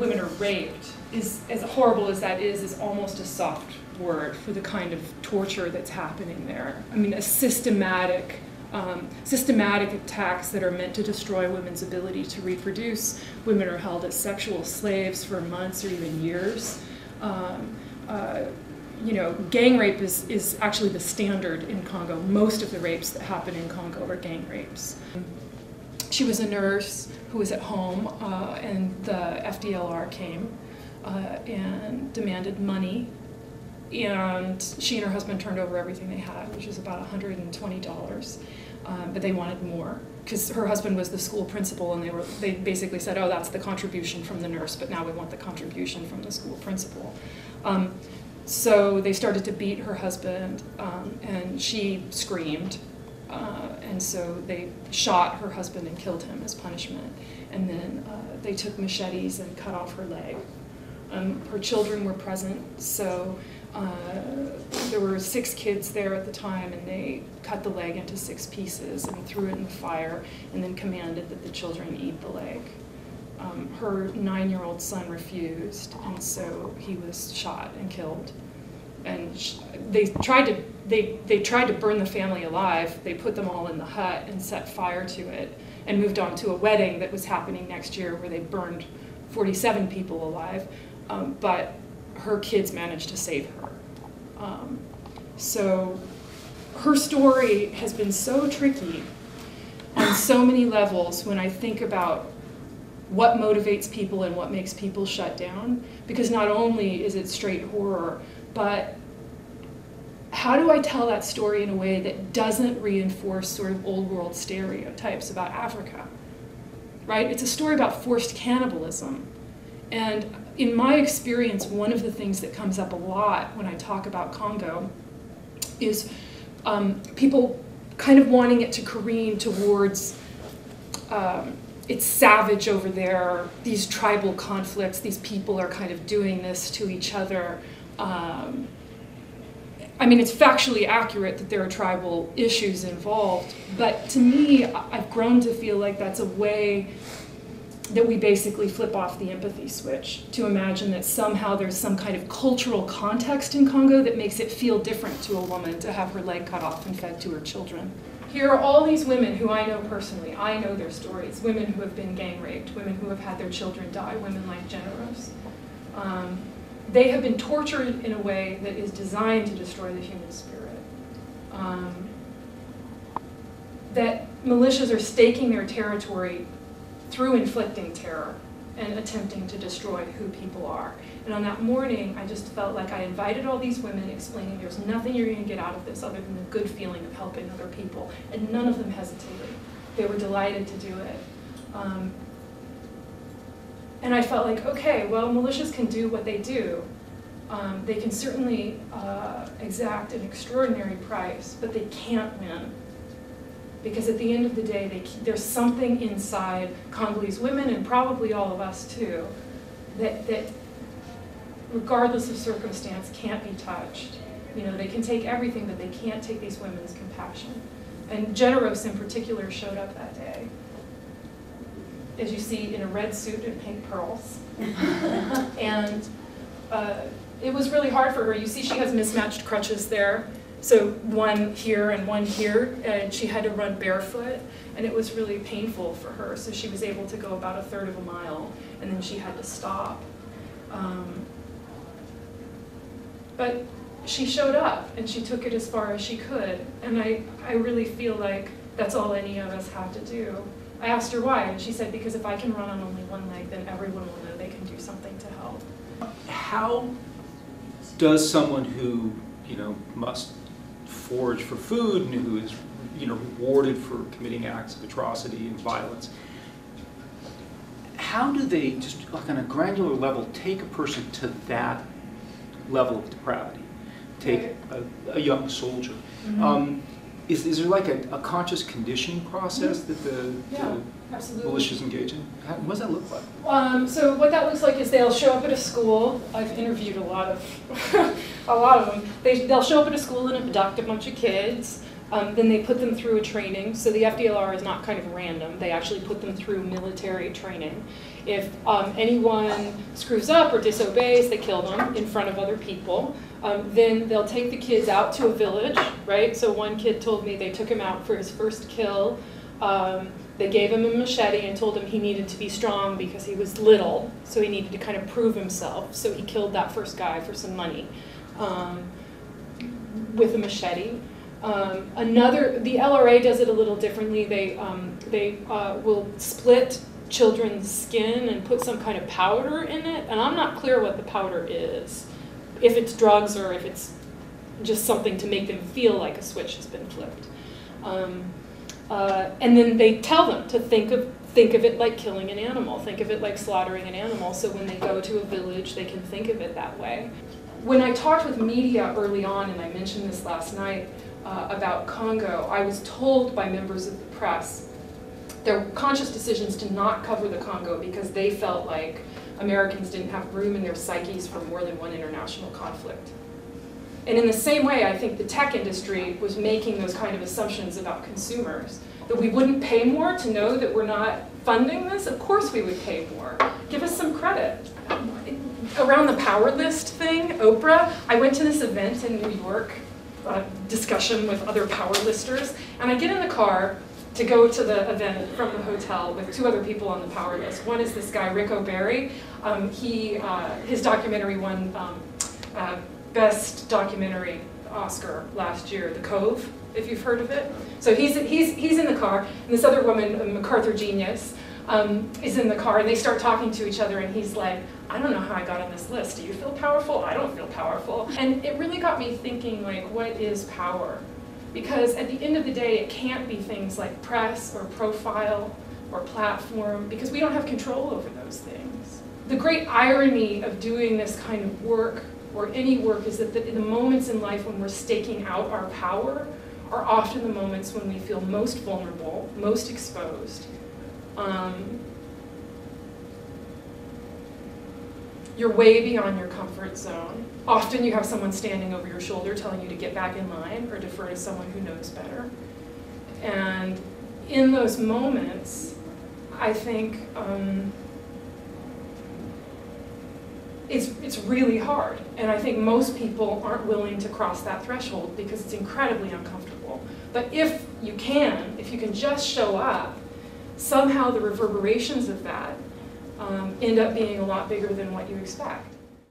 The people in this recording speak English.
Women are raped is, as horrible as that is almost a soft word for the kind of torture that's happening there. I mean, a systematic attacks that are meant to destroy women's ability to reproduce. Women are held as sexual slaves for months or even years. You know, gang rape is actually the standard in Congo. Most of the rapes that happen in Congo are gang rapes. She was a nurse who was at home, and the FDLR came and demanded money. And she and her husband turned over everything they had, which was about $120. But they wanted more, because her husband was the school principal, and they basically said, oh, that's the contribution from the nurse, but now we want the contribution from the school principal. So they started to beat her husband, and she screamed. And so they shot her husband and killed him as punishment. And then they took machetes and cut off her leg. Her children were present, so there were 6 kids there at the time, and they cut the leg into 6 pieces and threw it in the fire, and then commanded that the children eat the leg. Her 9-year-old son refused, and so he was shot and killed. And they tried to burn the family alive. They put them all in the hut and set fire to it, and moved on to a wedding that was happening next year where they burned 47 people alive. But her kids managed to save her. So her story has been so tricky on so many levels when I think about what motivates people and what makes people shut down, because not only is it straight horror, but how do I tell that story in a way that doesn't reinforce sort of old world stereotypes about Africa, right? It's a story about forced cannibalism. And in my experience, one of the things that comes up a lot when I talk about Congo is people kind of wanting it to careen towards it's savage over there, these tribal conflicts, these people are kind of doing this to each other. I mean, it's factually accurate that there are tribal issues involved, but to me, I've grown to feel like that's a way that we basically flip off the empathy switch to imagine that somehow there's some kind of cultural context in Congo that makes it feel different to a woman to have her leg cut off and fed to her children. Here are all these women who I know personally. I know their stories. Women who have been gang raped, women who have had their children die, women like Generous. They have been tortured in a way that is designed to destroy the human spirit. That militias are staking their territory through inflicting terror and attempting to destroy who people are. And on that morning, I just felt like I invited all these women, explaining there's nothing you're going to get out of this other than the good feeling of helping other people. And none of them hesitated. They were delighted to do it. And I felt like, okay, well, militias can do what they do. They can certainly exact an extraordinary price, but they can't win. Because at the end of the day, there's something inside Congolese women, and probably all of us too, that regardless of circumstance, can't be touched. You know, they can take everything, but they can't take these women's compassion. And Generous in particular showed up that day, as you see, in a red suit and pink pearls. And it was really hard for her. You see she has mismatched crutches there. So one here and one here, and she had to run barefoot, and it was really painful for her. So she was able to go about 1/3 of a mile, and then she had to stop. But she showed up, and she took it as far as she could, and I really feel like that's all any of us have to do. I asked her why, and she said, because if I can run on only one leg, then everyone will know they can do something to help. How does someone who, must forage for food and who is, rewarded for committing acts of atrocity and violence, how do they, just like on a granular level, take a person to that level of depravity? Take a young soldier. Mm-hmm. Is there like a conscious conditioning process that the militias engage in? What does that look like? So what that looks like is they'll show up at a school. I've interviewed a lot of them. They'll show up at a school and abduct a bunch of kids. Then they put them through a training. So the FDLR is not kind of random. They actually put them through military training. If anyone screws up or disobeys, they kill them in front of other people. Then they'll take the kids out to a village, right? So one kid told me they took him out for his first kill. They gave him a machete and told him he needed to be strong because he was little, so he needed to kind of prove himself. So he killed that first guy for some money with a machete. The LRA does it a little differently. They will split children's skin and put some kind of powder in it, and I'm not clear what the powder is, if it's drugs or if it's just something to make them feel like a switch has been flipped. And then they tell them to think of it like killing an animal, think of it like slaughtering an animal, so when they go to a village, they can think of it that way. When I talked with media early on, and I mentioned this last night about Congo, I was told by members of the press there were conscious decisions to not cover the Congo because they felt like Americans didn't have room in their psyches for more than one international conflict. And in the same way, I think the tech industry was making those kind of assumptions about consumers, that we wouldn't pay more to know that we're not funding this. Of course we would pay more. Give us some credit. Around the power list thing, Oprah, I went to this event in New York, a discussion with other power listers, and I get in the car to go to the event from the hotel with two other people on the power list. One is this guy, Rick O'Barry. His documentary won Best Documentary Oscar last year, The Cove, if you've heard of it. So he's in the car, and this other woman, MacArthur Genius, is in the car, and they start talking to each other, and he's like, I don't know how I got on this list. Do you feel powerful? I don't feel powerful. And it really got me thinking, like, what is power? Because at the end of the day, it can't be things like press or profile or platform, because we don't have control over those things. The great irony of doing this kind of work, or any work, is that the moments in life when we're staking out our power are often the moments when we feel most vulnerable, most exposed. You're way beyond your comfort zone. Often you have someone standing over your shoulder telling you to get back in line or defer to someone who knows better. And in those moments, I think it's really hard. And I think most people aren't willing to cross that threshold because it's incredibly uncomfortable. But if you can just show up, somehow the reverberations of that end up being a lot bigger than what you expect.